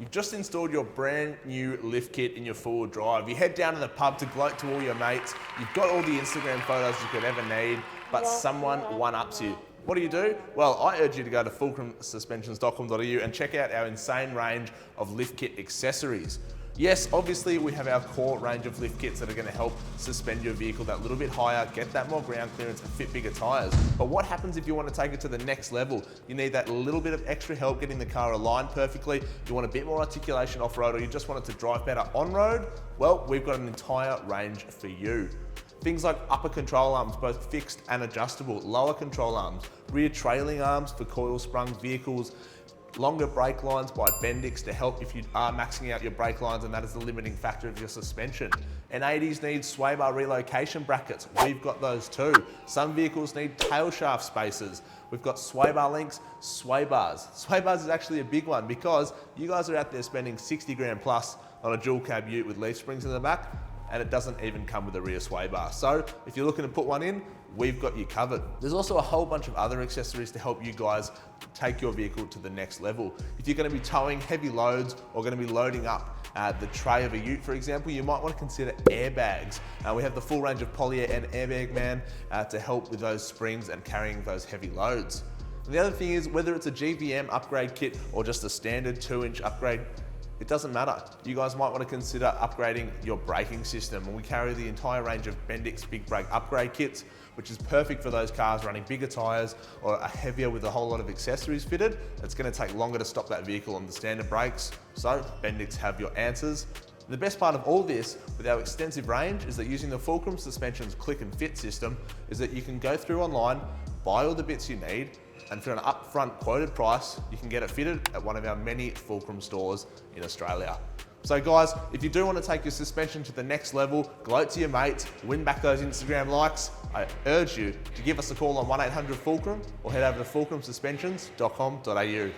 You've just installed your brand new lift kit in your four-wheel drive. You head down to the pub to gloat to all your mates. You've got all the Instagram photos you could ever need, but someone one-ups you. What do? Well, I urge you to go to fulcrumsuspensions.com.au and check out our insane range of lift kit accessories. Yes, obviously we have our core range of lift kits that are going to help suspend your vehicle that little bit higher, get that more ground clearance and fit bigger tyres. But what happens if you want to take it to the next level? You need that little bit of extra help getting the car aligned perfectly, you want a bit more articulation off-road, or you just want it to drive better on-road? Well, we've got an entire range for you. Things like upper control arms, both fixed and adjustable, lower control arms, rear trailing arms for coil sprung vehicles, longer brake lines by Bendix to help if you are maxing out your brake lines and that is the limiting factor of your suspension. N80s need sway bar relocation brackets. We've got those too. Some vehicles need tail shaft spacers. We've got sway bar links, sway bars. Sway bars is actually a big one because you guys are out there spending 60 grand plus on a dual cab ute with leaf springs in the back, and it doesn't even come with a rear sway bar. So if you're looking to put one in, we've got you covered. There's also a whole bunch of other accessories to help you guys take your vehicle to the next level. If you're going to be towing heavy loads or going to be loading up the tray of a ute, for example, you might want to consider airbags. We have the full range of Polyair and Airbag Man to help with those springs and carrying those heavy loads. And the other thing is, whether it's a GVM upgrade kit or just a standard 2-inch upgrade, it doesn't matter. You guys might want to consider upgrading your braking system. And we carry the entire range of Bendix Big Brake upgrade kits, which is perfect for those cars running bigger tyres or are heavier with a whole lot of accessories fitted. It's going to take longer to stop that vehicle on the standard brakes. So Bendix have your answers. The best part of all this with our extensive range is that using the Fulcrum Suspensions click and fit system is that you can go through online, buy all the bits you need, and for an upfront quoted price, you can get it fitted at one of our many Fulcrum stores in Australia. So guys, if you do want to take your suspension to the next level, gloat to your mates, win back those Instagram likes, I urge you to give us a call on 1-800-FULCRUM or head over to fulcrumsuspensions.com.au.